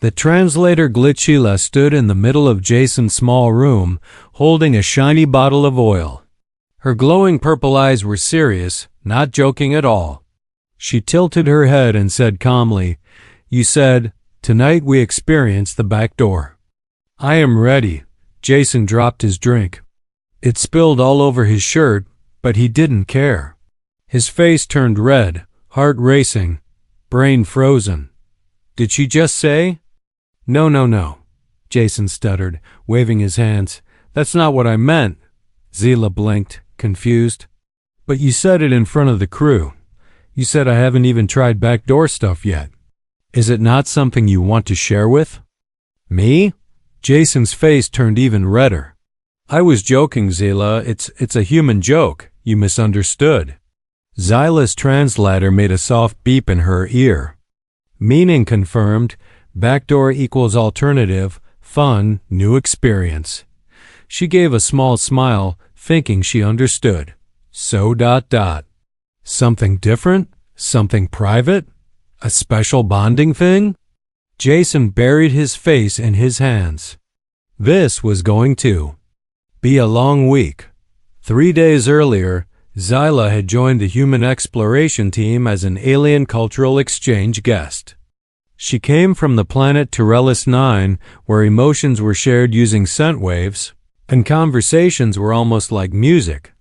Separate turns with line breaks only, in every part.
The translator Glitchila stood in the middle of Jason's small room, holding a shiny bottle of oil. Her glowing purple eyes were serious, not joking at all. She tilted her head and said calmly, "You said, tonight we experience the back door." "I am ready." Jason dropped his drink. It spilled all over his shirt, but he didn't care. His face turned red, heart racing, brain frozen. "Did she just say?" No, Jason stuttered, waving his hands. "That's not what I meant." Zila blinked, confused. "But you said it in front of the crew. You said I haven't even tried backdoor stuff yet. Is it not something you want to share with me?" Jason's face turned even redder. "I was joking, Zila. It's a human joke. You misunderstood." Zyla's translator made a soft beep in her ear. Meaning confirmed. Backdoor equals alternative, fun, new experience. She gave a small smile, thinking she understood. So ... Something different? Something private? A special bonding thing? Jason buried his face in his hands. This was going to be a long week. 3 days earlier, Zyla had joined the human exploration team as an alien cultural exchange guest. She came from the planet Tyrellus 9, where emotions were shared using scent waves, and conversations were almost like music,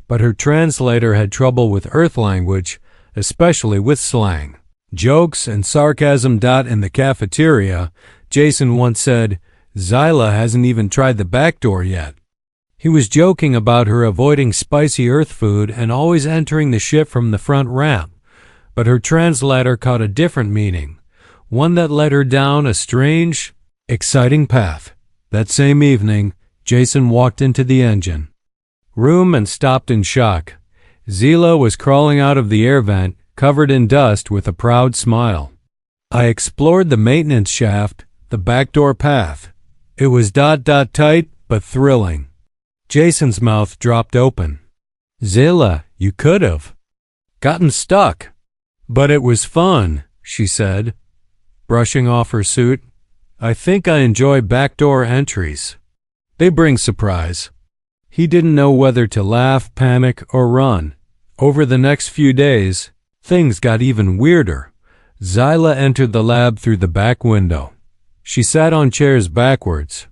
but her translator had trouble with Earth language, especially with slang. Jokes and sarcasm. In the cafeteria, Jason once said, "Zyla hasn't even tried the back door yet." He was joking about her avoiding spicy Earth food and always entering the ship from the front ramp, but her translator caught a different meaning, one that led her down a strange, exciting path. That same evening, Jason walked into the engine room and stopped in shock. Zila was crawling out of the air vent, covered in dust, with a proud smile. "I explored the maintenance shaft, the backdoor path. It was ... tight, but thrilling." Jason's mouth dropped open. "Zila, you could have gotten stuck." "But it was fun," she said, brushing off her suit. "I think I enjoy backdoor entries. They bring surprise." He didn't know whether to laugh, panic, or run. Over the next few days, things got even weirder. Zyla entered the lab through the back window. She sat on chairs backwards.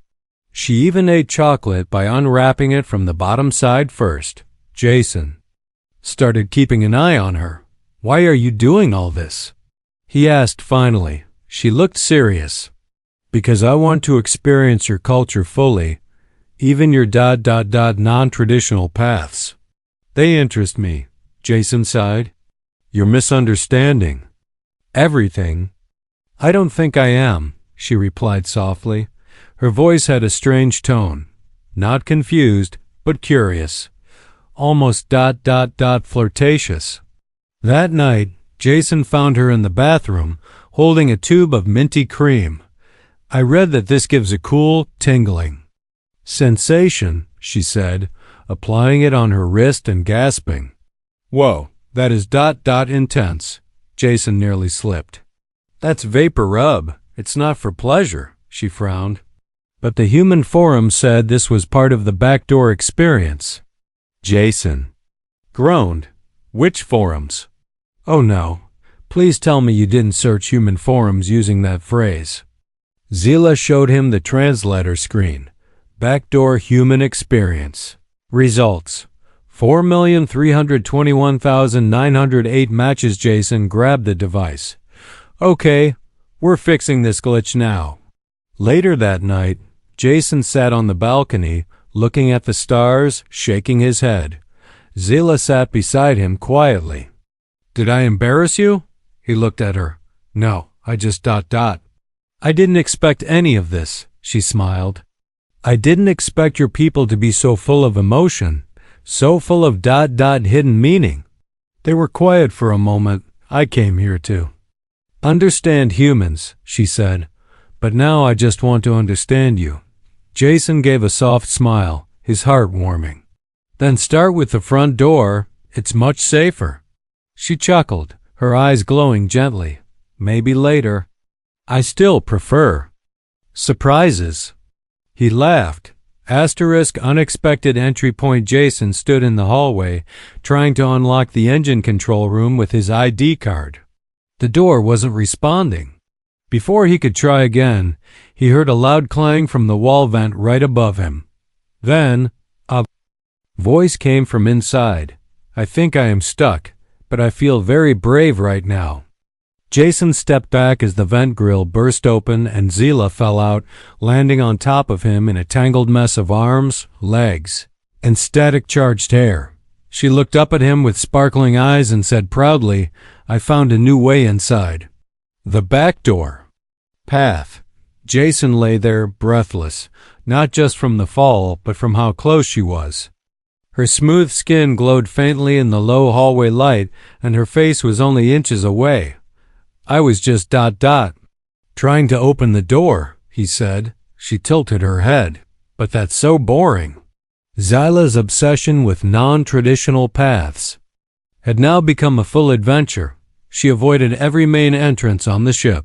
She even ate chocolate by unwrapping it from the bottom side first. Jason started keeping an eye on her. "Why are you doing all this?" he asked finally. She looked serious. "Because I want to experience your culture fully, even your ... non-traditional paths. They interest me." Jason sighed. "You're misunderstanding everything." "I don't think I am," she replied softly. Her voice had a strange tone, not confused, but curious, almost ... flirtatious. That night, Jason found her in the bathroom, holding a tube of minty cream. "I read that this gives a cool, tingling sensation," she said, applying it on her wrist and gasping. "Whoa, that is ... intense." Jason nearly slipped. "That's vapor rub. It's not for pleasure," she frowned. But the human forum said this was part of the backdoor experience. Jason groaned. "Which forums?" "Oh no. Please tell me you didn't search human forums using that phrase." Zila showed him the translator screen. Backdoor human experience. Results: 4,321,908 matches. Jason grabbed the device. "Okay, we're fixing this glitch now." Later that night, Jason sat on the balcony, looking at the stars, shaking his head. Zila sat beside him quietly. "Did I embarrass you?" He looked at her. "No, I just ... I didn't expect any of this," she smiled. "I didn't expect your people to be so full of emotion, so full of ... hidden meaning." They were quiet for a moment. "I came here to understand humans," she said. "But now I just want to understand you." Jason gave a soft smile, his heart warming. "Then start with the front door. It's much safer." She chuckled, her eyes glowing gently. "Maybe later." I still prefer surprises. He laughed. Unexpected entry point. Jason stood in the hallway, trying to unlock the engine control room with his ID card. The door wasn't responding. Before he could try again, he heard a loud clang from the wall vent right above him. Then, a voice came from inside. I think I am stuck, but I feel very brave right now. Jason stepped back as the vent grill burst open and Zila fell out, landing on top of him in a tangled mess of arms, legs, and static charged hair. She looked up at him with sparkling eyes and said proudly, I found a new way inside. The back door. Path. Jason lay there, breathless, not just from the fall, but from how close she was. Her smooth skin glowed faintly in the low hallway light, and her face was only inches away. I was just ... trying to open the door, he said. She tilted her head. But that's so boring. Zyla's obsession with non-traditional paths had now become a full adventure. She avoided every main entrance on the ship.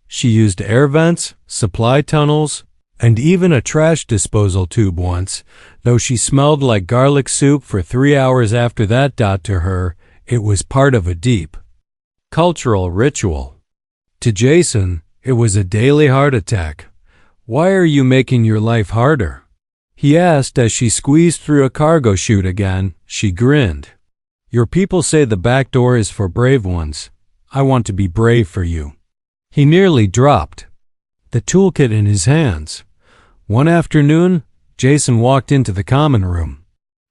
She used air vents, supply tunnels, and even a trash disposal tube once, though she smelled like garlic soup for 3 hours after that. To her, it was part of a deep cultural ritual. To Jason, it was a daily heart attack. Why are you making your life harder? He asked as she squeezed through a cargo chute again. She grinned. Your people say the back door is for brave ones. I want to be brave for you. He nearly dropped the toolkit in his hands. One afternoon, Jason walked into the common room.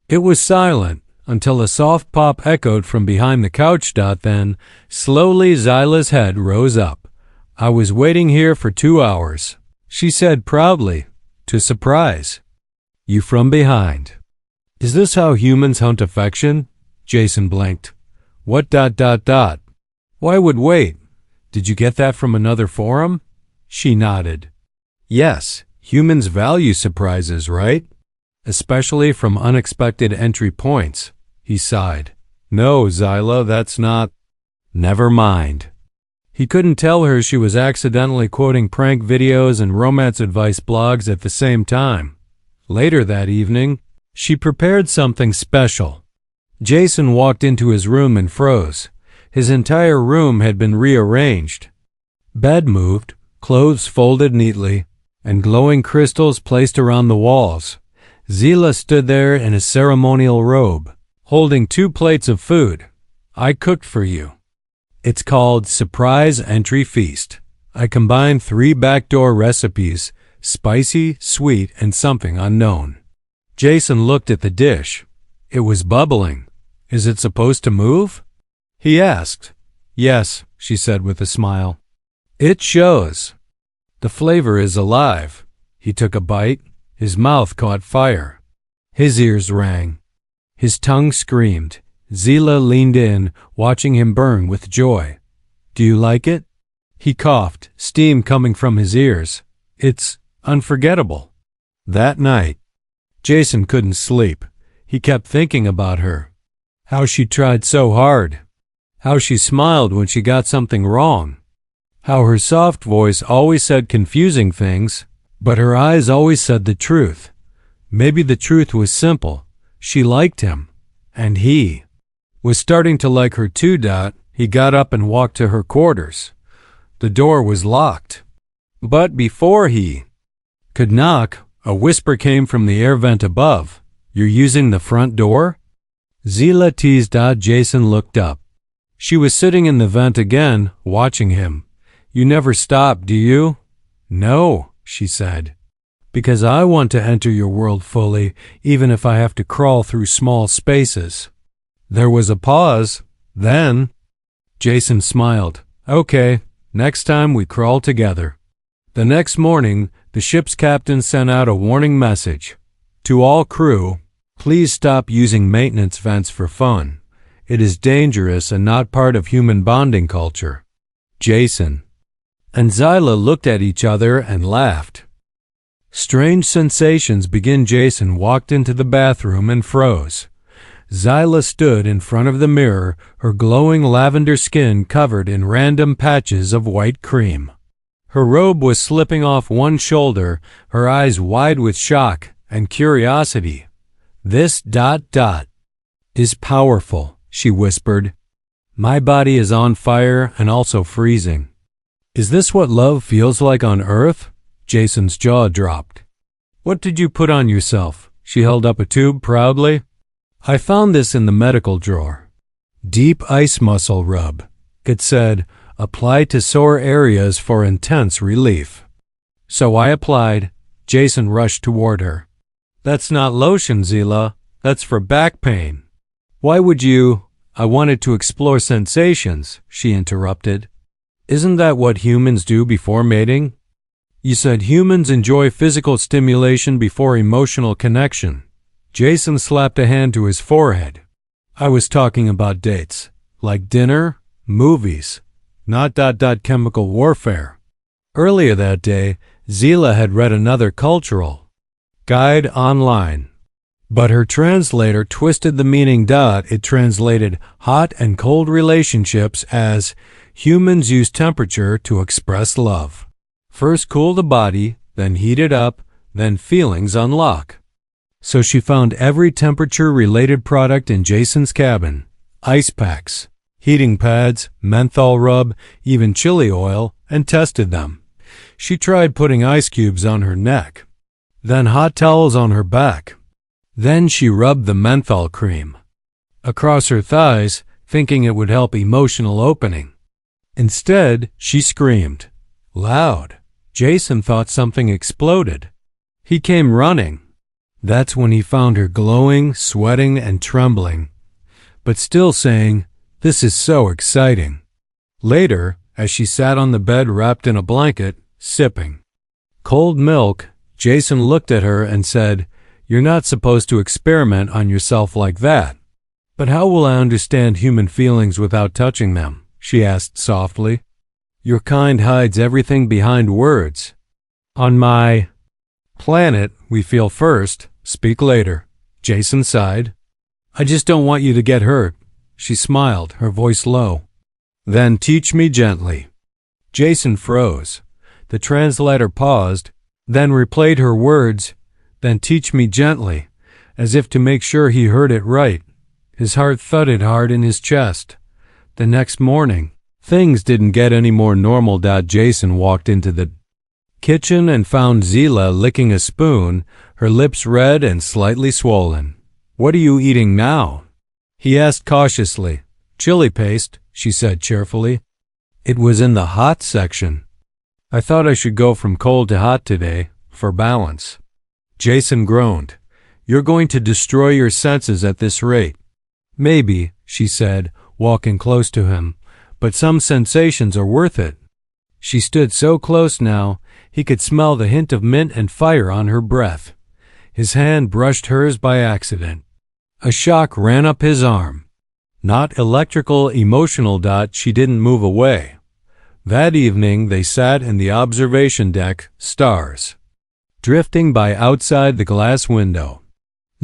It was silent until a soft pop echoed from behind the couch. Then, slowly Zyla's head rose up. I was waiting here for 2 hours, she said proudly, to surprise you from behind. Is this how humans hunt affection? Jason blinked. What ... Why would wait? Did you get that from another forum? She nodded. Yes, humans value surprises, right? Especially from unexpected entry points. He sighed. No, Zyla, that's not. Never mind. He couldn't tell her she was accidentally quoting prank videos and romance advice blogs at the same time. Later that evening, she prepared something special. Jason walked into his room and froze. His entire room had been rearranged. Bed moved, clothes folded neatly, and glowing crystals placed around the walls. Zila stood there in a ceremonial robe, holding 2 plates of food. I cooked for you. It's called Surprise Entry Feast. I combined 3 backdoor recipes, spicy, sweet, and something unknown. Jason looked at the dish. It was bubbling. Is it supposed to move? He asked. Yes, she said with a smile. It shows. The flavor is alive. He took a bite. His mouth caught fire. His ears rang. His tongue screamed. Zila leaned in, watching him burn with joy. Do you like it? He coughed, steam coming from his ears. It's unforgettable. That night, Jason couldn't sleep. He kept thinking about her. How she tried so hard. How she smiled when she got something wrong. How her soft voice always said confusing things, but her eyes always said the truth. Maybe the truth was simple. She liked him, and he was starting to like her too. He got up and walked to her quarters. The door was locked. But before he could knock, a whisper came from the air vent above. You're using the front door? Zila teased. Jason looked up. She was sitting in the vent again, watching him. You never stop, do you? No, she said. Because I want to enter your world fully, even if I have to crawl through small spaces. There was a pause. Then, Jason smiled. Okay, next time we crawl together. The next morning, the ship's captain sent out a warning message. To all crew, please stop using maintenance vents for fun. It is dangerous and not part of human bonding culture. Jason and Zyla looked at each other and laughed. Strange sensations began. Jason walked into the bathroom and froze. Zyla stood in front of the mirror, her glowing lavender skin covered in random patches of white cream. Her robe was slipping off one shoulder, her eyes wide with shock and curiosity. This ... is powerful, she whispered. My body is on fire and also freezing. Is this what love feels like on Earth? Jason's jaw dropped. What did you put on yourself? She held up a tube proudly. I found this in the medical drawer. Deep ice muscle rub. It said, apply to sore areas for intense relief. So I applied. Jason rushed toward her. That's not lotion, Zila. That's for back pain. Why would you? I wanted to explore sensations, she interrupted. Isn't that what humans do before mating? You said humans enjoy physical stimulation before emotional connection. Jason slapped a hand to his forehead. I was talking about dates, like dinner, movies, not ... chemical warfare. Earlier that day, Zila had read another cultural guide online, but her translator twisted the meaning. It translated hot and cold relationships as humans use temperature to express love. First cool the body, then heat it up, then feelings unlock. So she found every temperature-related product in Jason's cabin. Ice packs, heating pads, menthol rub, even chili oil, and tested them. She tried putting ice cubes on her neck, then hot towels on her back. Then she rubbed the menthol cream across her thighs, thinking it would help emotional opening. Instead, she screamed. Loud. Jason thought something exploded. He came running. That's when he found her glowing, sweating, and trembling, but still saying, "This is so exciting." Later, as she sat on the bed wrapped in a blanket, sipping cold milk, Jason looked at her and said, "You're not supposed to experiment on yourself like that." "But how will I understand human feelings without touching them?" she asked softly. "Your kind hides everything behind words. On my planet, we feel first, speak later." Jason sighed. "I just don't want you to get hurt." She smiled, her voice low. "Then teach me gently." Jason froze. The translator paused, then replayed her words, "Then teach me gently," as if to make sure he heard it right. His heart thudded hard in his chest. The next morning, things didn't get any more normal. Jason walked into the kitchen and found Zila licking a spoon, her lips red and slightly swollen. "What are you eating now?" he asked cautiously. "Chili paste," she said cheerfully. "It was in the hot section. I thought I should go from cold to hot today, for balance." Jason groaned. "You're going to destroy your senses at this rate." "Maybe," she said, walking close to him, "but some sensations are worth it." She stood so close now, he could smell the hint of mint and fire on her breath. His hand brushed hers by accident. A shock ran up his arm. Not electrical, emotional. She didn't move away. That evening they sat in the observation deck, stars drifting by outside the glass window.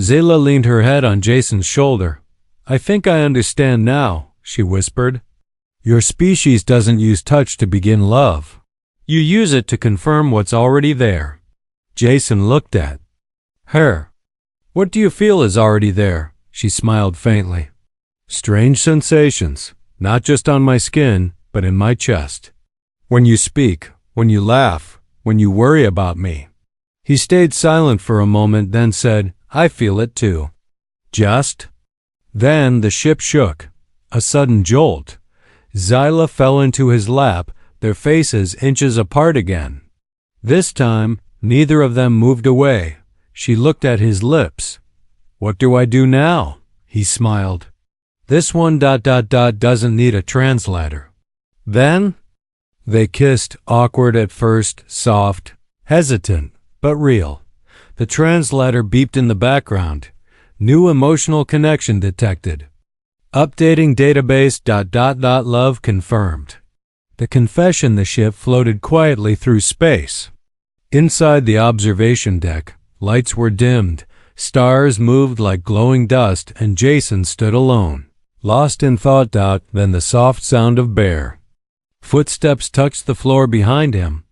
Zila leaned her head on Jason's shoulder. "I think I understand now," she whispered. "Your species doesn't use touch to begin love. You use it to confirm what's already there." Jason looked at her. "What do you feel is already there?" She smiled faintly. "Strange sensations, not just on my skin, but in my chest. When you speak, when you laugh, when you worry about me." He stayed silent for a moment, then said, "I feel it too." "Just?" Then the ship shook. A sudden jolt. Zila fell into his lap, their faces inches apart again. This time, neither of them moved away. She looked at his lips. "What do I do now?" He smiled. "This one ... doesn't need a translator." Then they kissed, awkward at first, soft, hesitant, but real. The translator beeped in the background. New emotional connection detected. Updating database ... Love confirmed. The confession the ship floated quietly through space. Inside the observation deck, lights were dimmed, stars moved like glowing dust, and Jason stood alone, lost in thought. Then the soft sound of bare footsteps touched the floor behind him.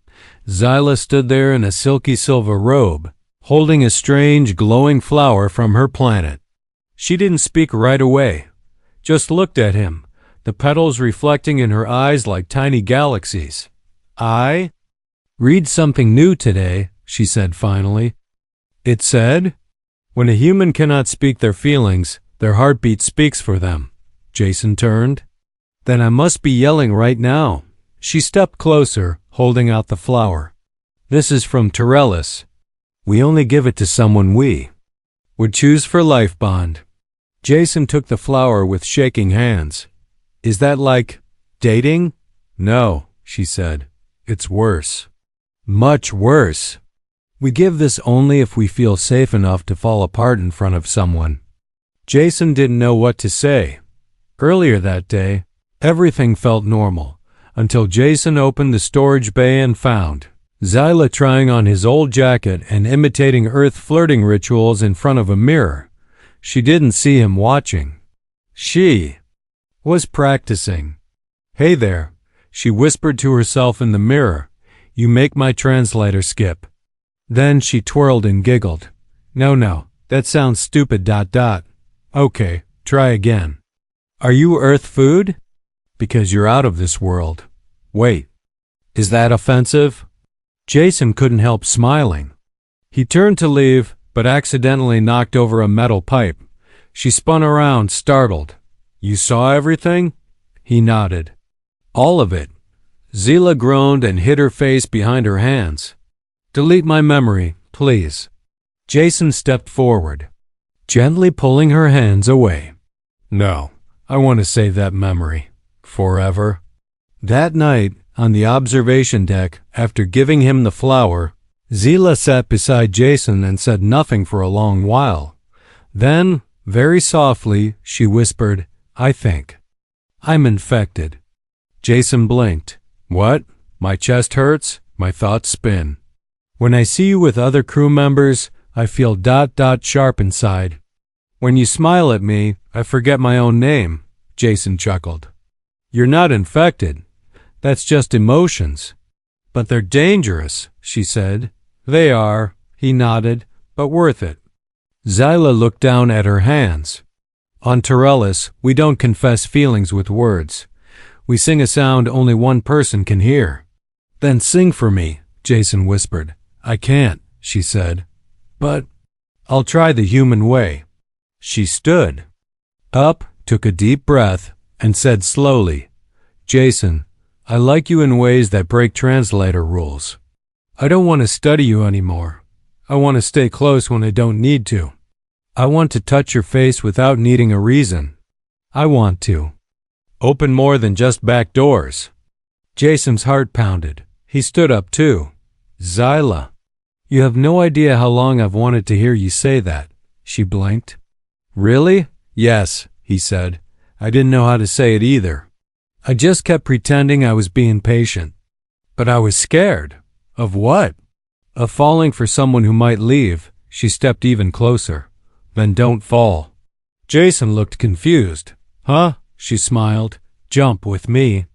Zyla stood there in a silky silver robe, holding a strange glowing flower from her planet. She didn't speak right away, just looked at him, the petals reflecting in her eyes like tiny galaxies. "I read something new today," she said finally. It said, "When a human cannot speak their feelings, their heartbeat speaks for them." Jason turned. "Then I must be yelling right now." She stepped closer, holding out the flower. "This is from Torellis. We only give it to someone we would choose for life bond." Jason took the flower with shaking hands. "Is that like dating?" "No," she said. "It's worse. Much worse. We give this only if we feel safe enough to fall apart in front of someone." Jason didn't know what to say. Earlier that day, everything felt normal, until Jason opened the storage bay and found Zyla trying on his old jacket and imitating Earth flirting rituals in front of a mirror. She didn't see him watching. She was practicing. "Hey there," she whispered to herself in the mirror. "You make my translator skip." Then she twirled and giggled. No, that sounds stupid. Okay, try again. "Are you Earth food?" "Because you're out of this world." "Wait, is that offensive?" Jason couldn't help smiling. He turned to leave, but accidentally knocked over a metal pipe. She spun around, startled. "You saw everything?" He nodded. "All of it." Zyla groaned and hid her face behind her hands. "Delete my memory, please." Jason stepped forward, gently pulling her hands away. "No, I want to save that memory. Forever." That night, on the observation deck, after giving him the flower, Zyla sat beside Jason and said nothing for a long while. Then, very softly, she whispered, "I think I'm infected." Jason blinked. "What? My chest hurts, my thoughts spin. When I see you with other crew members, I feel sharp inside. When you smile at me, I forget my own name." Jason chuckled. "You're not infected. That's just emotions." "But they're dangerous," she said. "They are," he nodded, "but worth it." Zyla looked down at her hands. "On Torellis, we don't confess feelings with words. We sing a sound only one person can hear." "Then sing for me," Jason whispered. "I can't," she said. "But I'll try the human way." She stood up, took a deep breath, and said slowly, "Jason, I like you in ways that break translator rules. I don't want to study you anymore. I want to stay close when I don't need to. I want to touch your face without needing a reason. I want to open more than just back doors." Jason's heart pounded. He stood up too. "Zyla, you have no idea how long I've wanted to hear you say that." She blinked. "Really?" "Yes," he said. "I didn't know how to say it either. I just kept pretending I was being patient. But I was scared." "Of what?" "Of falling for someone who might leave." She stepped even closer. "Then don't fall." Jason looked confused. "Huh?" She smiled. "Jump with me."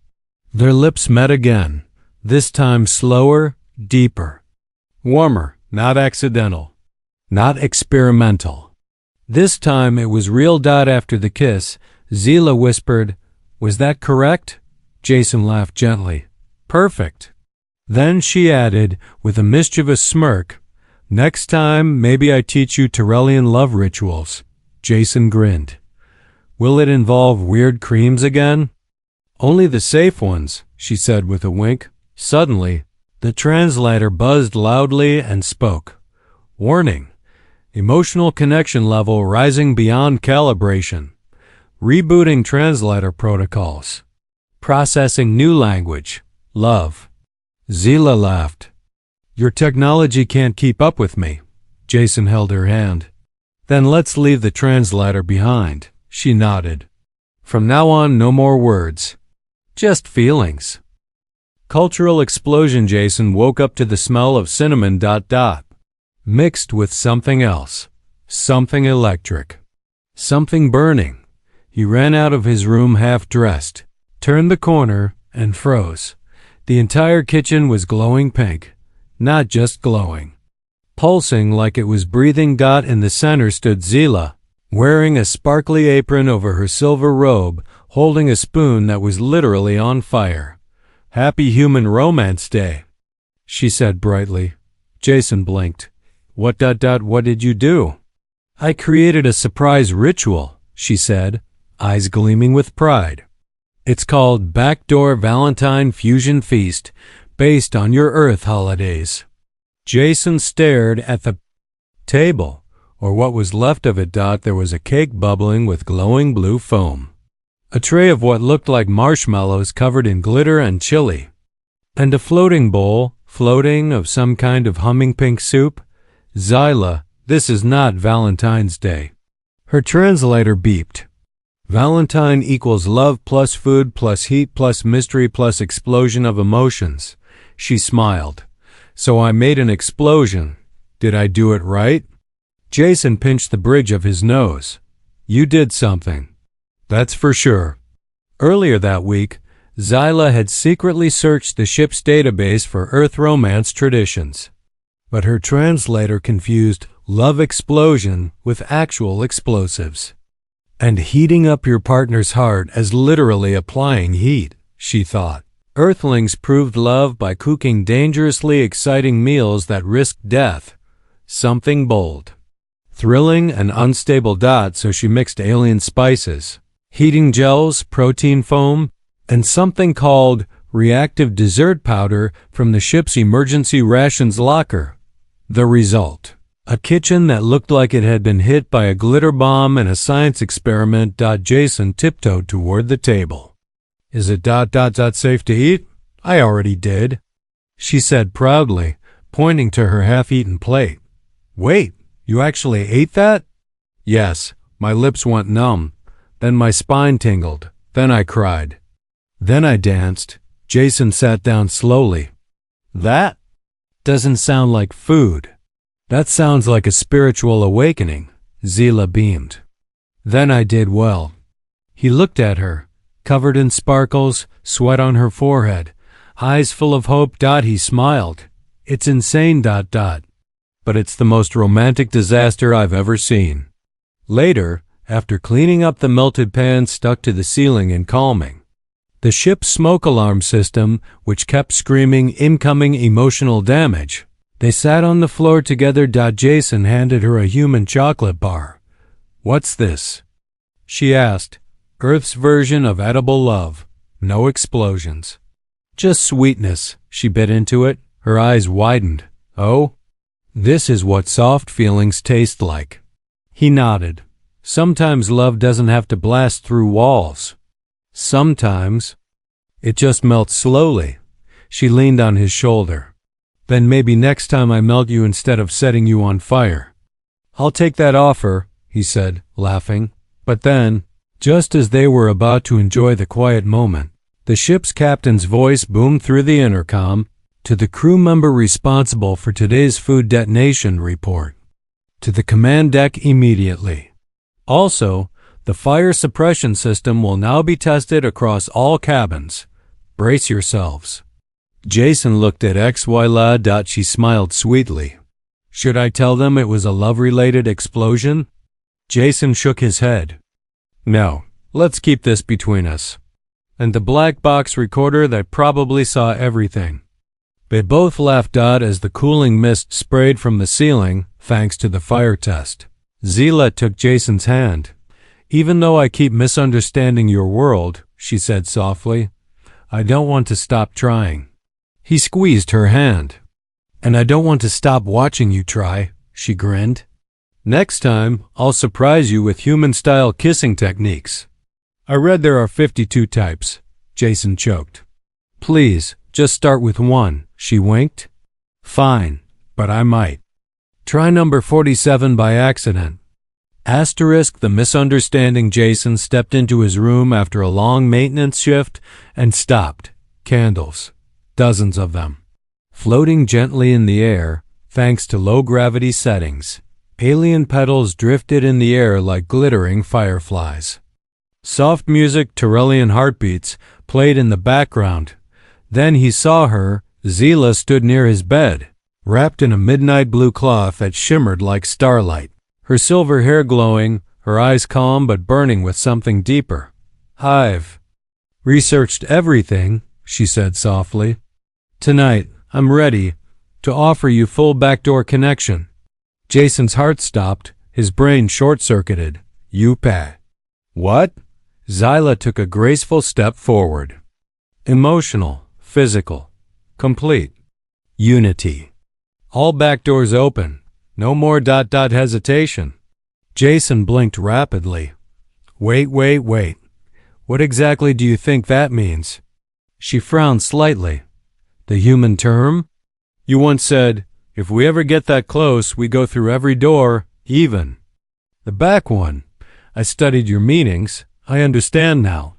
Their lips met again, this time slower, deeper. Warmer, not accidental, not experimental. This time it was real. After the kiss, Zyla whispered, "Was that correct?" Jason laughed gently. "Perfect." Then she added, with a mischievous smirk, "Next time, maybe I teach you Torellian love rituals." Jason grinned. "Will it involve weird creams again?" "Only the safe ones," she said with a wink. Suddenly, the translator buzzed loudly and spoke. "Warning. Emotional connection level rising beyond calibration. Rebooting translator protocols. Processing new language. Love." Zyla laughed. "Your technology can't keep up with me." Jason held her hand. "Then let's leave the translator behind." She nodded. "From now on, no more words. Just feelings." Cultural explosion. Jason woke up to the smell of cinnamon mixed with something else. Something electric. Something burning. He ran out of his room half-dressed, turned the corner, and froze. The entire kitchen was glowing pink. not just glowing. Pulsing like it was breathing. In the center stood Zila, wearing a sparkly apron over her silver robe, holding a spoon that was literally on fire. "Happy Human Romance Day," she said brightly. Jason blinked. What did you do?" "I created a surprise ritual," she said, eyes gleaming with pride. "It's called Backdoor Valentine Fusion Feast, based on your Earth holidays." Jason stared at the table, or what was left of it. There was a cake bubbling with glowing blue foam, a tray of what looked like marshmallows covered in glitter and chili, and a floating bowl, of some kind of humming pink soup. "Zila, this is not Valentine's Day." Her translator beeped. "Valentine equals love plus food plus heat plus mystery plus explosion of emotions." She smiled. "So I made an explosion. Did I do it right?" Jason pinched the bridge of his nose. "You did something. That's for sure." Earlier that week, Zila had secretly searched the ship's database for Earth romance traditions. But her translator confused love explosion with actual explosives. And heating up your partner's heart as literally applying heat, she thought. Earthlings proved love by cooking dangerously exciting meals that risked death. Something bold, thrilling and unstable. So she mixed alien spices, heating gels, protein foam, and something called reactive dessert powder from the ship's emergency rations locker. The result: a kitchen that looked like it had been hit by a glitter bomb in a science experiment. Jason tiptoed toward the table. "Is it safe to eat? I already did," she said proudly, pointing to her half-eaten plate. "Wait, you actually ate that?" "Yes." My lips went numb. Then my spine tingled. Then I cried. Then I danced. Jason sat down slowly. "That doesn't sound like food." "That sounds like a spiritual awakening," Zila beamed. "Then I did well." He looked at her, covered in sparkles, sweat on her forehead, eyes full of hope. He smiled. "It's insane. But it's the most romantic disaster I've ever seen." Later, after cleaning up the melted pan stuck to the ceiling and calming the ship's smoke alarm system, which kept screaming incoming emotional damage, they sat on the floor together. Jason handed her a human chocolate bar. "What's this?" she asked. "Earth's version of edible love. No explosions. Just sweetness." She bit into it. Her eyes widened. "Oh? This is what soft feelings taste like." He nodded. "Sometimes love doesn't have to blast through walls. Sometimes it just melts slowly." She leaned on his shoulder. "Then maybe next time I melt you instead of setting you on fire." "I'll take that offer," he said, laughing. But then, just as they were about to enjoy the quiet moment, the ship's captain's voice boomed through the intercom. "To the crew member responsible for today's food detonation, report to the command deck immediately. Also, the fire suppression system will now be tested across all cabins. Brace yourselves." Jason looked at HFY. She smiled sweetly. "Should I tell them it was a love-related explosion?" Jason shook his head. "No, let's keep this between us and the black box recorder that probably saw everything." They both laughed as the cooling mist sprayed from the ceiling, thanks to the fire test. Zila took Jason's hand. "Even though I keep misunderstanding your world," she said softly, "I don't want to stop trying." He squeezed her hand. "And I don't want to stop watching you try," she grinned. "Next time, I'll surprise you with human-style kissing techniques." "I read there are 52 types," Jason choked. "Please, just start with one," she winked. "Fine, but I might try number 47 by accident." The misunderstanding. Jason stepped into his room after a long maintenance shift and stopped. Candles, dozens of them, floating gently in the air, thanks to low-gravity settings. Alien petals drifted in the air like glittering fireflies. Soft music, Tyrellian heartbeats, played in the background. Then he saw her. Zila stood near his bed, wrapped in a midnight blue cloth that shimmered like starlight. Her silver hair glowing, her eyes calm but burning with something deeper. "I've researched everything," she said softly. "Tonight, I'm ready to offer you full backdoor connection." Jason's heart stopped, his brain short-circuited. What? Zyla took a graceful step forward. Emotional, physical, complete. Unity. All back doors open. No more ... hesitation. Jason blinked rapidly. Wait. What exactly do you think that means? She frowned slightly. The human term? You once said, if we ever get that close, we go through every door, even the back one. I studied your meanings. I understand now.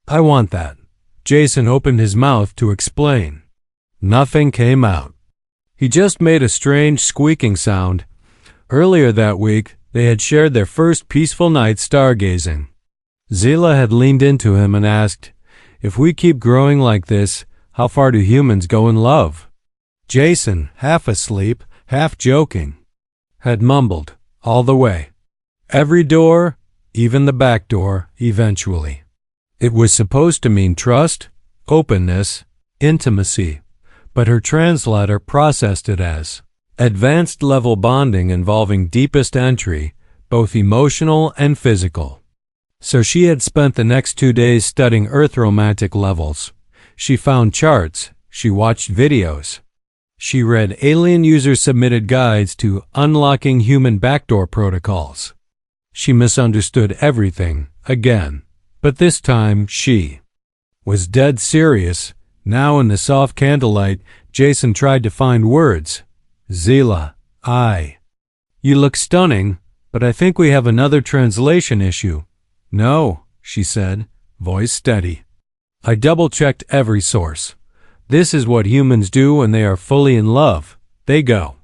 I want that. Jason opened his mouth to explain. Nothing came out. He just made a strange squeaking sound. Earlier that week, they had shared their first peaceful night stargazing. Zila had leaned into him and asked, if we keep growing like this, how far do humans go in love? Jason, half asleep, half joking, had mumbled, all the way. Every door, even the back door, eventually. It was supposed to mean trust, openness, intimacy, but her translator processed it as advanced level bonding involving deepest entry, both emotional and physical. So she had spent the next 2 days studying Earth romantic levels. She found charts, she watched videos. She read alien user-submitted guides to unlocking human backdoor protocols. She misunderstood everything, again, but this time she was dead serious. Now in the soft candlelight, Jason tried to find words. Zila, you look stunning, but I think we have another translation issue. No, she said, voice steady. I double-checked every source. This is what humans do when they are fully in love. They go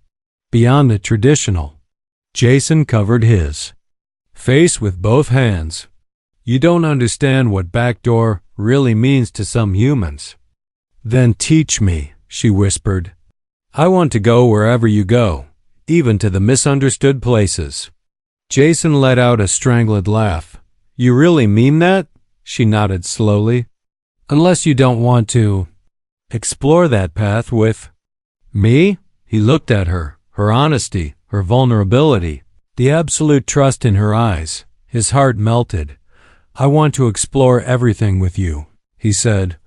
beyond the traditional. Jason covered his face with both hands. You don't understand what backdoor really means to some humans. Then teach me, she whispered. I want to go wherever you go, even to the misunderstood places. Jason let out a strangled laugh. You really mean that? She nodded slowly. Unless you don't want to explore that path with me? He looked at her, her honesty, her vulnerability, the absolute trust in her eyes. His heart melted. I want to explore everything with you, he said,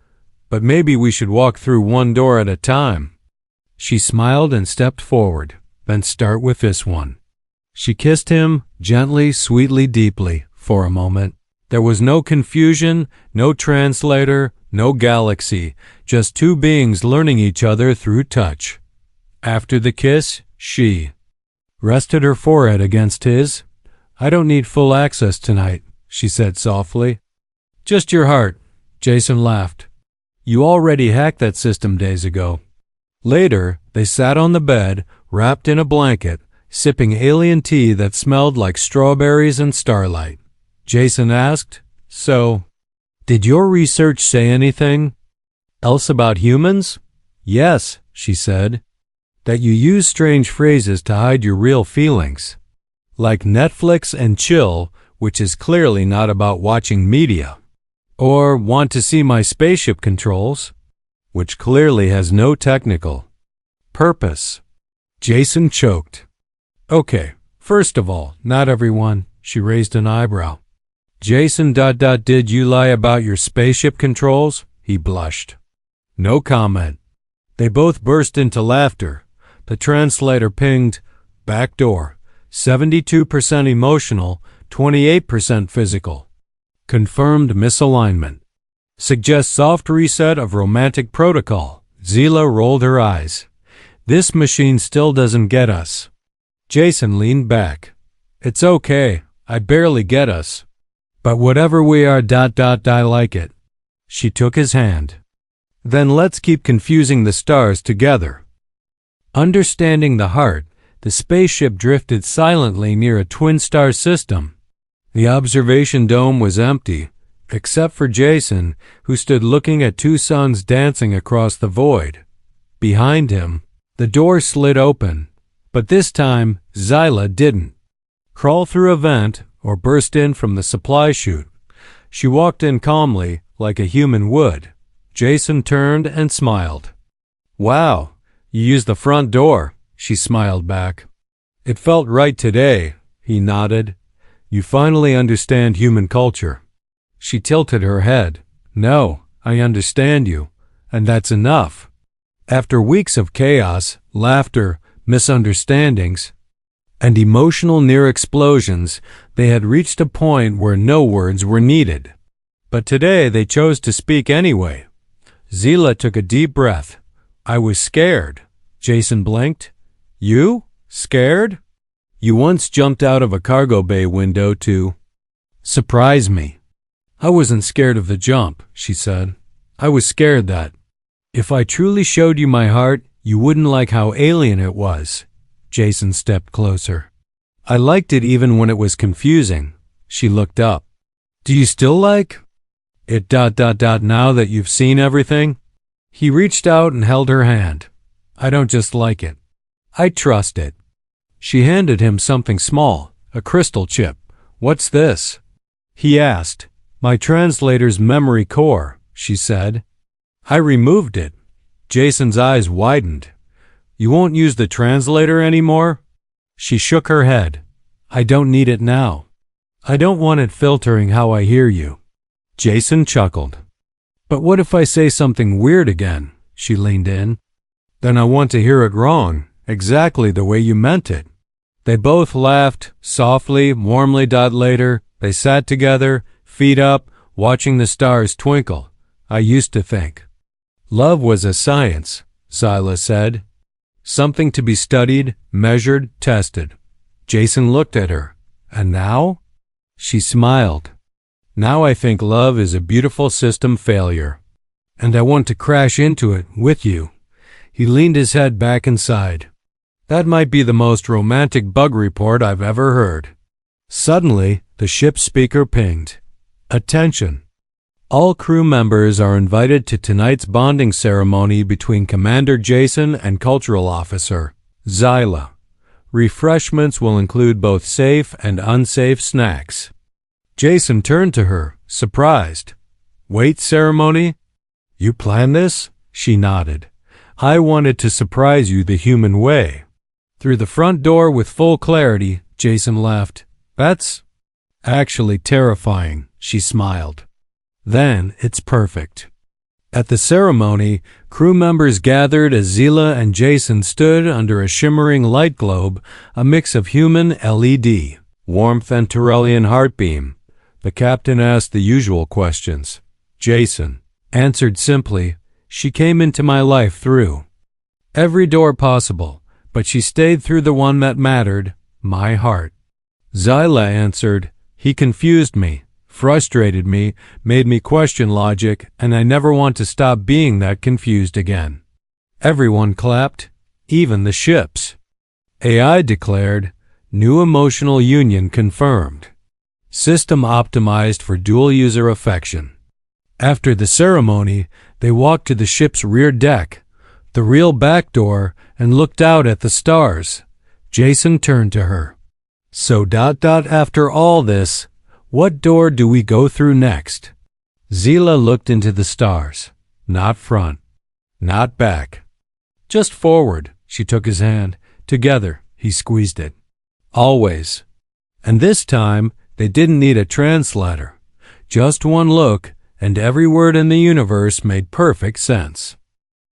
but maybe we should walk through one door at a time. She smiled and stepped forward. Then start with this one. She kissed him, gently, sweetly, deeply, for a moment. There was no confusion, no translator, no galaxy, just two beings learning each other through touch. After the kiss, she rested her forehead against his. I don't need full access tonight, she said softly. Just your heart, Jason laughed. You already hacked that system days ago. Later, they sat on the bed, wrapped in a blanket, sipping alien tea that smelled like strawberries and starlight. Jason asked, So, did your research say anything else about humans? Yes, she said. That you use strange phrases to hide your real feelings. Like Netflix and chill, which is clearly not about watching media. Or want to see my spaceship controls, which clearly has no technical purpose. Jason choked. Okay, first of all, not everyone. She raised an eyebrow. Jason ... Did you lie about your spaceship controls? He blushed. No comment. They both burst into laughter. The translator pinged, back door, 72% emotional, 28% physical. Confirmed misalignment. Suggests soft reset of romantic protocol. Zila rolled her eyes. This machine still doesn't get us. Jason leaned back. It's okay, I barely get us. But whatever we are ... I like it. She took his hand. Then let's keep confusing the stars together. Understanding the heart, the spaceship drifted silently near a twin star system. The observation dome was empty, except for Jason, who stood looking at two suns dancing across the void. Behind him, The door slid open, but this time Zyla didn't crawl through a vent or burst in from the supply chute. She walked in calmly, like a human would. Jason turned and smiled. "Wow, you used the front door," she smiled back. "It felt right today," he nodded. "You finally understand human culture." She tilted her head. "No, I understand you, and that's enough." After weeks of chaos, laughter, misunderstandings, and emotional near explosions, they had reached a point where no words were needed. But today they chose to speak anyway. Zyla took a deep breath. "I was scared." Jason blinked. "You? Scared? You once jumped out of a cargo bay window to surprise me." "I wasn't scared of the jump," she said. "I was scared that if I truly showed you my heart, you wouldn't like how alien it was." Jason stepped closer. "I liked it even when it was confusing." She looked up. "Do you still like it now that you've seen everything?" He reached out and held her hand. "I don't just like it. I trust it." She handed him something small, a crystal chip. "What's this?" he asked. "My translator's memory core," she said. "I removed it." Jason's eyes widened. "You won't use the translator anymore?" She shook her head. "I don't need it now. I don't want it filtering how I hear you." Jason chuckled. "But what if I say something weird again?" She leaned in. "Then I want to hear it wrong, exactly the way you meant it." They both laughed, softly, warmly. Later, they sat together, feet up, watching the stars twinkle. "I used to think love was a science," Zyla said. "Something to be studied, measured, tested." Jason looked at her. "And now?" She smiled. "Now I think love is a beautiful system failure. And I want to crash into it with you." He leaned his head back inside. "That might be the most romantic bug report I've ever heard." Suddenly, the ship's speaker pinged. "Attention. All crew members are invited to tonight's bonding ceremony between Commander Jason and Cultural Officer Zyla. Refreshments will include both safe and unsafe snacks." Jason turned to her, surprised. "Wait, ceremony? You planned this?" She nodded. "I wanted to surprise you the human way." Through the front door with full clarity, Jason laughed. "That's actually terrifying," she smiled. "Then it's perfect." At the ceremony, crew members gathered as Zyla and Jason stood under a shimmering light globe, a mix of human LED, warmth, and Tyrellian heartbeam. The captain asked the usual questions. Jason answered simply, "She came into my life through every door possible, but she stayed through the one that mattered, my heart." Zyla answered, "He confused me, frustrated me, made me question logic, and I never want to stop being that confused again." Everyone clapped, even the ships. AI declared, "New emotional union confirmed. System optimized for dual-user affection." After the ceremony, they walked to the ship's rear deck, the real back door, and looked out at the stars. Jason turned to her. "So after all this, what door do we go through next?" Zyla looked into the stars. "Not front, not back. Just forward." She took his hand. Together, he squeezed it. "Always." And this time, they didn't need a translator. Just one look, and every word in the universe made perfect sense.